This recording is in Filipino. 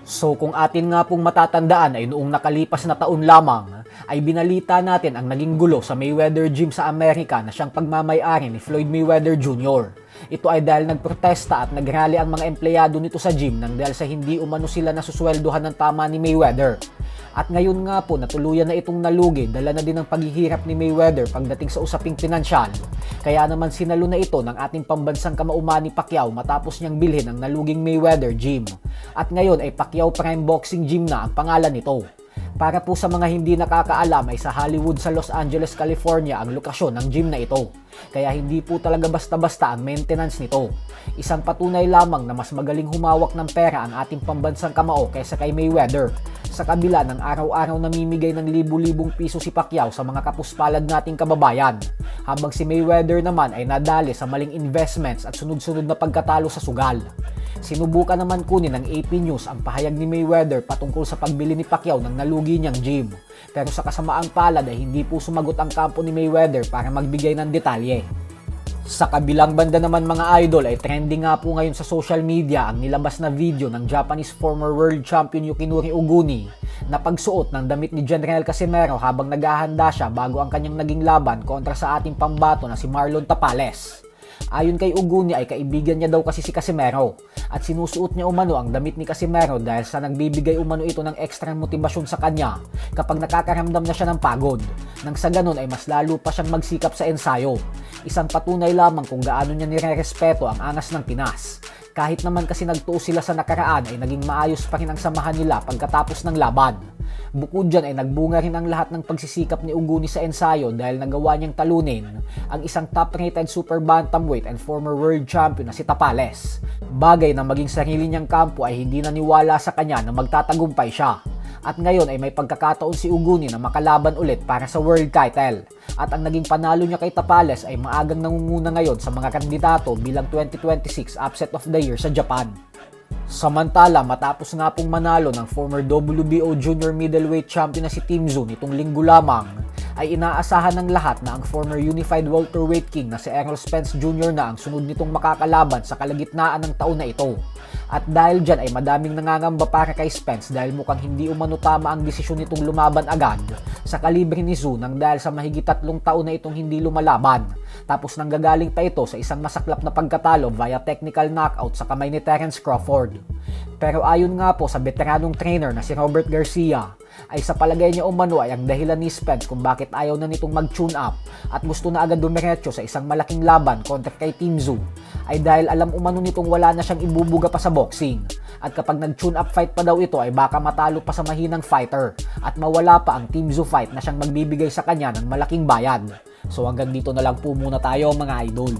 So kung atin nga pong matatandaan ay noong nakalipas na taon lamang ay binalita natin ang naging gulo sa Mayweather Gym sa Amerika na siyang pagmamay-ari ni Floyd Mayweather Jr. Ito ay dahil nagprotesta at nagrally ang mga empleyado nito sa gym nang dahil sa hindi umano sila nasusweldohan ng tama ni Mayweather. At ngayon nga po natuluyan na itong nalugi, dala na din ang paghihirap ni Mayweather pagdating sa usaping pinansyal. Kaya naman sinalo na ito ng ating pambansang kamauman ni Pacquiao matapos niyang bilhin ang naluging Mayweather Gym. At ngayon ay Pacquiao Prime Boxing Gym na ang pangalan nito. Para po sa mga hindi nakakaalam ay sa Hollywood sa Los Angeles, California ang lokasyon ng gym na ito. Kaya hindi po talaga basta-basta ang maintenance nito. Isang patunay lamang na mas magaling humawak ng pera ang ating pambansang kamao kaysa kay Mayweather. Sa kabila ng araw-araw namimigay ng libu-libong piso si Pacquiao sa mga kapuspalad nating kababayan. Habang si Mayweather naman ay nadali sa maling investments at sunod-sunod na pagkatalo sa sugal. Sinubukan naman kunin ng AP News ang pahayag ni Mayweather patungkol sa pagbili ni Pacquiao ng nalugi niyang gym. Pero sa kasamaang palad ay hindi po sumagot ang kampo ni Mayweather para magbigay ng detalye. Sa kabilang banda naman mga idol ay trending nga po ngayon sa social media ang nilabas na video ng Japanese former world champion Yukinori Oguni na pagsuot ng damit ni General Casimero habang naghahanda siya bago ang kanyang naging laban kontra sa ating pambato na si Marlon Tapales. Ayon kay Oguni ay kaibigan niya daw kasi si Casimero at sinusuot niya umano ang damit ni Casimero dahil sa nagbibigay umano ito ng extra motibasyon sa kanya kapag nakakaramdam na siya ng pagod. Nang sa ganun ay mas lalo pa siyang magsikap sa ensayo. Isang patunay lamang kung gaano niya nirerespeto ang angas ng Pinas. Kahit naman kasi nagtuos sila sa nakaraan ay naging maayos pa rin ang samahan nila pagkatapos ng laban. Bukod dyan ay nagbunga rin ang lahat ng pagsisikap ni Oguni sa ensayo dahil nagawa niyang talunin ang isang top-rated super bantamweight and former world champion na si Tapales. Bagay na maging sarili niyang kampo ay hindi naniwala sa kanya na magtatagumpay siya. At ngayon ay may pagkakataon si Oguni na makalaban ulit para sa world title. At ang naging panalo niya kay Tapales ay maagang nangunguna ngayon sa mga kandidato bilang 2026 Upset of the Year sa Japan. Samantala, matapos nga pong manalo ng former WBO Junior Middleweight Champion na si Tim Tszyu nitong linggo lamang, ay inaasahan ng lahat na ang former Unified Welterweight King na si Errol Spence Jr. na ang sunod nitong makakalaban sa kalagitnaan ng taon na ito. At dahil dyan ay madaming nangangamba para kay Spence dahil mukhang hindi umano tama ang desisyon nitong lumaban agad sa kalibre ni Tszyu nang dahil sa mahigit 3 taon na itong hindi lumalaban. Tapos nanggagaling pa ito sa isang masaklap na pagkatalo via technical knockout sa kamay ni Terence Crawford. Pero ayon nga po sa veteranong trainer na si Robert Garcia, ay sa palagay niya umano ay ang dahilan ni Spence kung bakit ayaw na nitong mag-tune up at gusto na agad dumiretso sa isang malaking laban kontra kay Tim Tszyu ay dahil alam umano nitong wala na siyang ibubuga pa sa boxing. At kapag nag-tune up fight pa daw ito ay baka matalo pa sa mahinang fighter at mawala pa ang Tim Tszyu fight na siyang magbibigay sa kanya ng malaking bayad. So hanggang dito na lang po muna tayo mga idol.